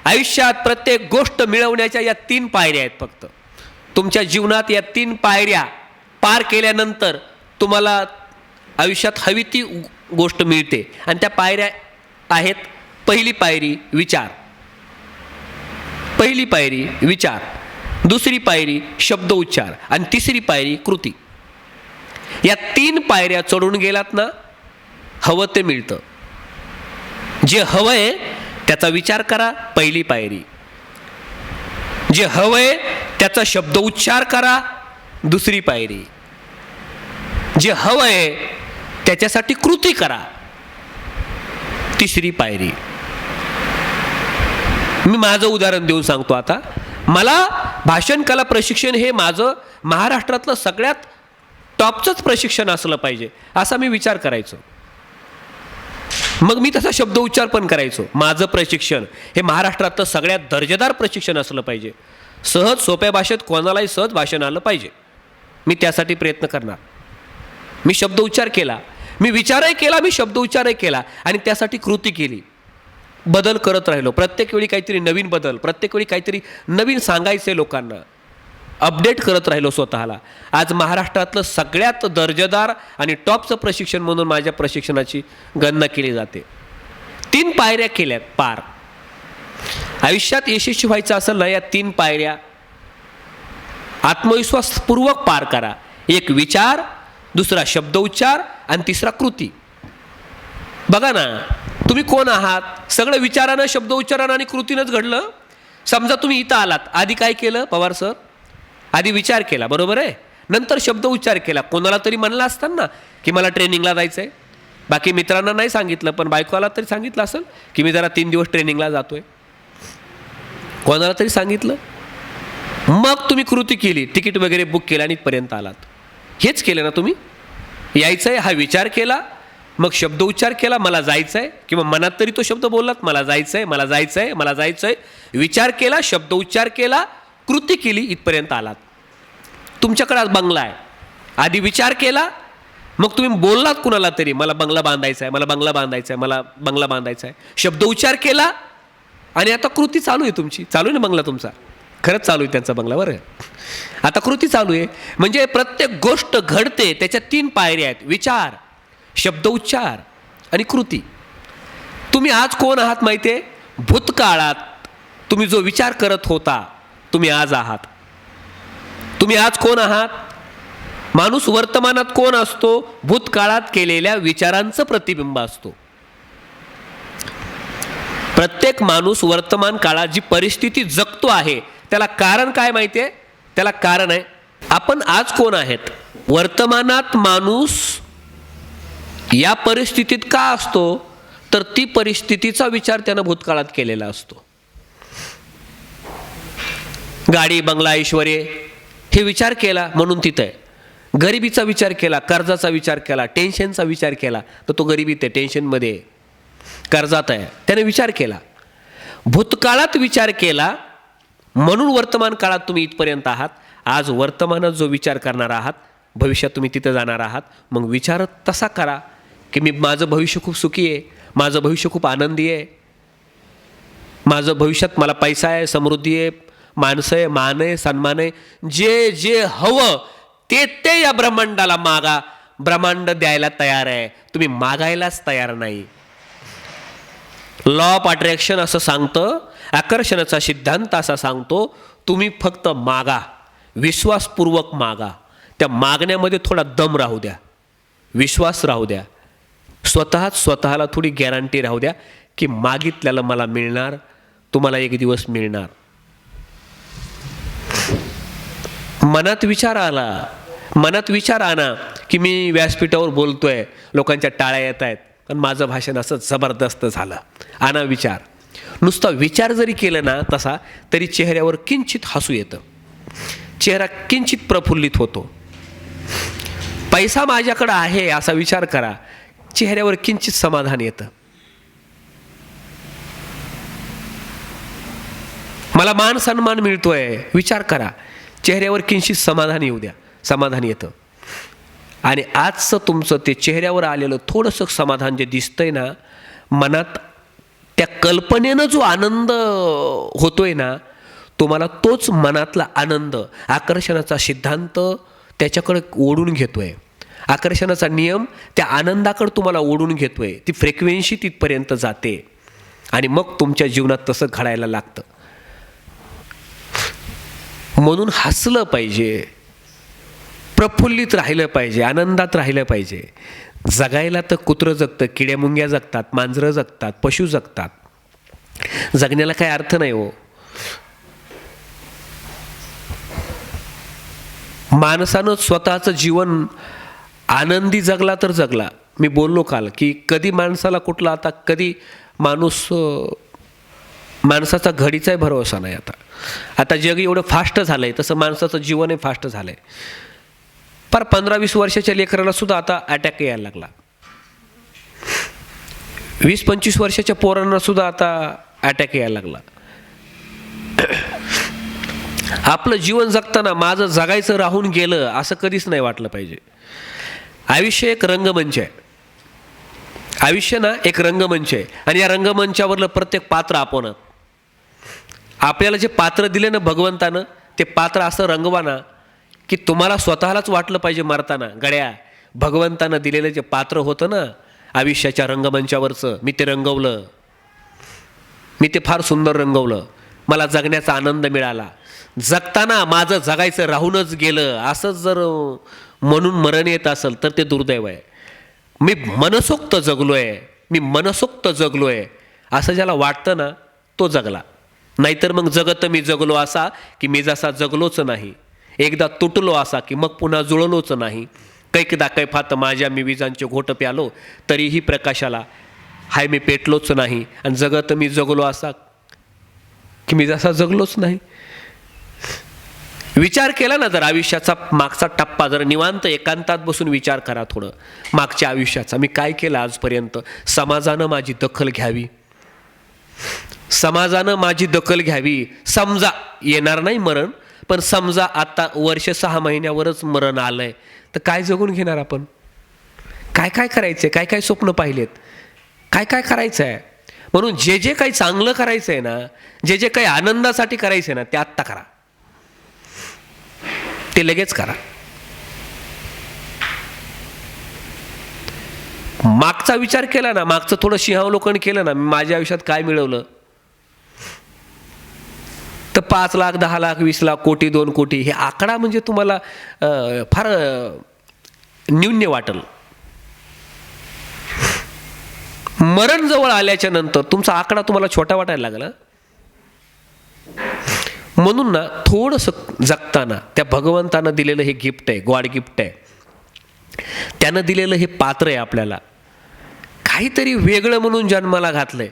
आयुष्यात प्रत्येक गोष्ट मिळवण्याच्या या 3 पायऱ्या आहेत फक्त. तुमच्या जीवनात या 3 पायऱ्या पार केल्यानंतर तुम्हाला आयुष्यात हवी ती गोष्ट मिळते. आणि त्या पायऱ्या आहेत, पहिली पायरी विचार, पहिली पायरी विचार, दुसरी पायरी शब्द उच्चार आणि तिसरी पायरी कृती. या 3 पायऱ्या चढून गेलात ना, हवं ते मिळतं. जे हवंय त्याचा विचार करा, पहिली पायरी. जे हवंय त्याचा शब्द उच्चार करा, दुसरी पायरी. जे हवंय त्याच्यासाठी कृती करा, तिसरी पायरी. मी माझं उदाहरण देऊन सांगतो आता. मला भाषण कला प्रशिक्षण हे माझं महाराष्ट्रातलं सगळ्यात टॉपचंच प्रशिक्षण असलं पाहिजे असा मी विचार करायचो. मग मी तसा शब्द उच्चार पण करायचो. माझं प्रशिक्षण हे महाराष्ट्रातलं सगळ्यात दर्जेदार प्रशिक्षण असलं पाहिजे. सहज सोप्या भाषेत कोणालाही सहज भाषण आलं पाहिजे. मी त्यासाठी प्रयत्न करणार. मी शब्द उच्चार केला, मी विचारही केला, मी शब्द उच्चारही केला आणि त्यासाठी कृती केली. बदल करत राहिलो. प्रत्येक वेळी काहीतरी नवीन बदल, प्रत्येक वेळी काहीतरी नवीन सांगायचे लोकांना. अपडेट करत राहिलो स्वतःला. आज महाराष्ट्रातलं सगळ्यात दर्जेदार आणि टॉपचं प्रशिक्षण म्हणून माझ्या प्रशिक्षणाची गणना केली जाते. 3 पायऱ्या केल्यात पार. आयुष्यात यशस्वी व्हायचं असेल ना, या 3 पायऱ्या आत्मविश्वासपूर्वक पार करा. एक विचार, दुसरा शब्द उच्चार आणि तिसरा कृती. बघा ना, तुम्ही कोण आहात? सगळं विचारानं, शब्द उच्चारानं आणि कृतीनंच घडलं. समजा तुम्ही इथं आलात, आधी काय केलं पवार सर? आधी विचार केला, बरोबर आहे. नंतर शब्द उच्चार केला. कोणाला तरी म्हणलं असतं ना की मला ट्रेनिंगला जायचं आहे. बाकी मित्रांना नाही सांगितलं, पण बायकोला तरी सांगितलं असेल की मी जरा 3 दिवस ट्रेनिंगला जातोय. कोणाला तरी सांगितलं. मग तुम्ही कृती केली, तिकीट वगैरे बुक केलं आणि इथपर्यंत आलात. हेच केलं ना तुम्ही? यायचं आहे हा विचार केला, मग शब्द उच्चार केला, मला जायचं आहे, किंवा मनात तरी तो शब्द बोललात, मला जायचं आहे, मला जायचं आहे, मला जायचं आहे. विचार केला, शब्द उच्चार केला, कृती केली, इथपर्यंत आलात. तुमच्याकडे आज बंगला आहे. आधी विचार केला, मग तुम्ही बोललात कुणाला तरी मला बंगला बांधायचा आहे, मला बंगला बांधायचा आहे, मला बंगला बांधायचा आहे. शब्द उच्चार केला आणि आता कृती चालू आहे तुमची. चालू आहे ना बंगला तुमचा? खरंच चालू आहे त्यांचा बंगला, बरं. आता कृती चालू आहे. म्हणजे प्रत्येक गोष्ट घडते त्याच्या 3 पायऱ्या आहेत: विचार, शब्द उच्चार आणि कृती. तुम्ही आज कोण आहात माहिती आहे? भूतकाळात तुम्ही जो विचार करत होता, तुम्ही आज आहात. तुम्ही आज कोण आहात? माणूस वर्तमानात कोण असतो? भूतकाळात केलेल्या विचारांचं प्रतिबिंब असतो. प्रत्येक माणूस वर्तमान काळात जी परिस्थिती जगतो आहे त्याला कारण काय माहिती आहे? त्याला कारण आहे आपण आज कोण आहेत. वर्तमानात माणूस या परिस्थितीत का असतो? तर ती परिस्थितीचा विचार त्यानं भूतकाळात केलेला असतो. गाडी, बंगला, ऐश्वर्य हे विचार केला म्हणून तिथं आहे. गरिबीचा विचार केला, कर्जाचा विचार केला, टेन्शनचा विचार केला तर तो गरिबीत आहे, टेन्शनमध्ये, कर्जात आहे. त्याने विचार केला, भूतकाळात विचार केला म्हणून वर्तमान काळात तुम्ही इथपर्यंत आहात. आज वर्तमानात जो विचार करणार आहात, भविष्यात तुम्ही तिथं जाणार आहात. मग विचार तसा करा की मी माझं भविष्य खूप सुखी आहे, माझं भविष्य खूप आनंदी आहे, माझं भविष्यात मला पैसा आहे, समृद्धी आहे, माणसं आहे, मान आहे, सन्मान आहे. जे जे हवं ते ते या ब्रह्मांडाला मागा. ब्रह्मांड द्यायला तयार आहे, तुम्ही मागायलाच तयार नाही. लॉ ऑफ अट्रॅक्शन असं सांगतं, आकर्षणाचा सिद्धांत असा सांगतो, तुम्ही फक्त मागा, विश्वासपूर्वक मागा. त्या मागण्यामध्ये थोडा दम राहू द्या, विश्वास राहू द्या, स्वतःला थोडी गॅरंटी राहू द्या की मागितल्याला मला मिळणार, तुम्हाला एक दिवस मिळणार. मनात विचार आला, मनात विचार आणा की मी व्यासपीठावर बोलतोय, लोकांच्या टाळ्या येत आहेत, पण माझं भाषण असं जबरदस्त झालं. आणा विचार. नुसता विचार जरी केलं ना तसा, तरी चेहऱ्यावर किंचित हसू येतं, चेहरा किंचित प्रफुल्लित होतो. पैसा माझ्याकडे आहे असा विचार करा, चेहऱ्यावर किंचित समाधान येतं. मला मान सन्मान मिळतोय विचार करा, चेहऱ्यावर किंचित समाधान येऊ द्या, समाधान येतं. आणि आजचं तुमचं ते चेहऱ्यावर आलेलं थोडंसं समाधान जे दिसतंय ना, मनात त्या कल्पनेनं जो आनंद होतोय ना, तुम्हाला तोच मनातला आनंद आकर्षणाचा सिद्धांत त्याच्याकडे ओढून घेतोय. आकर्षणाचा नियम त्या आनंदाकडे तुम्हाला ओढून घेतोय. ती फ्रिक्वेन्सी तिथपर्यंत जाते आणि मग तुमच्या जीवनात तसं घडायला लागतं. म्हणून हसलं पाहिजे, प्रफुल्लित राहिलं पाहिजे, आनंदात राहिलं पाहिजे. जगायला तर कुत्रं जगतं, किड्यामुंग्या जगतात, मांजरं जगतात, पशु जगतात. जगण्याला काही अर्थ नाही हो. माणसानं स्वतःचं जीवन आनंदी जगला तर जगला. मी बोललो काल की कधी माणसाला कुठला आता कधी माणसाचा घडीचाही भरोसा नाही. आता जग एवढं फास्ट झालं आहे, तसं माणसाचं जीवनही फास्ट झालं आहे. पर 15-20 वर्षाच्या लेकराला सुद्धा आता अटॅक यायला लागला. 20-25 वर्षाच्या पोरांना सुद्धा आता अटॅक यायला लागला. आपलं जीवन जगताना माझं जगायचं राहून गेलं असं कधीच नाही वाटलं पाहिजे. आयुष्य एक रंगमंच आहे. आयुष्य ना एक रंगमंच आहे आणि या रंगमंचावरलं प्रत्येक पात्र आपण. आपल्याला जे पात्र दिले ना भगवंतानं, ते पात्र असं रंगवा ना की तुम्हाला स्वतःलाच वाटलं पाहिजे मरताना, गड्या भगवंतानं दिलेलं जे पात्र होतं ना आयुष्याच्या रंगमंचावरचं, मी ते रंगवलं, मी ते फार सुंदर रंगवलं, मला जगण्याचा आनंद मिळाला. जगताना माझं जगायचं राहूनच गेलं असंच जर म्हणून मरण येत असेल तर ते दुर्दैव आहे. मी मनसोक्त जगलोय, मी मनसोक्त जगलोय असं ज्याला वाटतं ना तो जगला. नाहीतर मग जगत मी जगलो असा की मी जसा जगलोच नाही, एकदा तुटलो असा की मग पुन्हा जुळलोच नाही. कैकदा कैफात माझ्या मी विजांचे घोट प्यालो, तरीही प्रकाशाला हाय मी पेटलोच नाही. आणि जगत मी जगलो असा की मी जसा जगलोच नाही. विचार केला ना जर आयुष्याचा मागचा टप्पा, जर निवांत एकांतात बसून विचार करा थोडं मागच्या आयुष्याचा. मी काय केलं आजपर्यंत? समाजानं माझी दखल घ्यावी, समाजानं माझी दखल घ्यावी. समजा येणार नाही मरण, पण समजा आता वर्ष 6 महिन्यावरच मरण आलंय तर काय जगून घेणार आपण? काय काय करायचंय? काय काय स्वप्न पाहिलेत? काय काय करायचं आहे? म्हणून जे जे काही चांगलं करायचं आहे ना, जे जे काही आनंदासाठी करायचं आहे ना, ते आत्ता करा, ते लगेच करा. मागचा विचार केला ना, मागचं थोडं सिंहावलोकन केलं ना, माझ्या आयुष्यात काय मिळवलं तर 5 लाख 10 लाख 20 लाख कोटी 2 कोटी हे आकडा म्हणजे तुम्हाला फार न्यून्य वाटेल. मरण जवळ आल्याच्या नंतर तुमचा आकडा तुम्हाला छोटा वाटायला लागला. म्हणून ना थोडंसं जगताना त्या भगवंतानं दिलेलं हे गिफ्ट आहे, गॉड गिफ्ट आहे, त्यानं दिलेलं हे पात्र आहे, आपल्याला काहीतरी वेगळं म्हणून जन्माला घातलंय.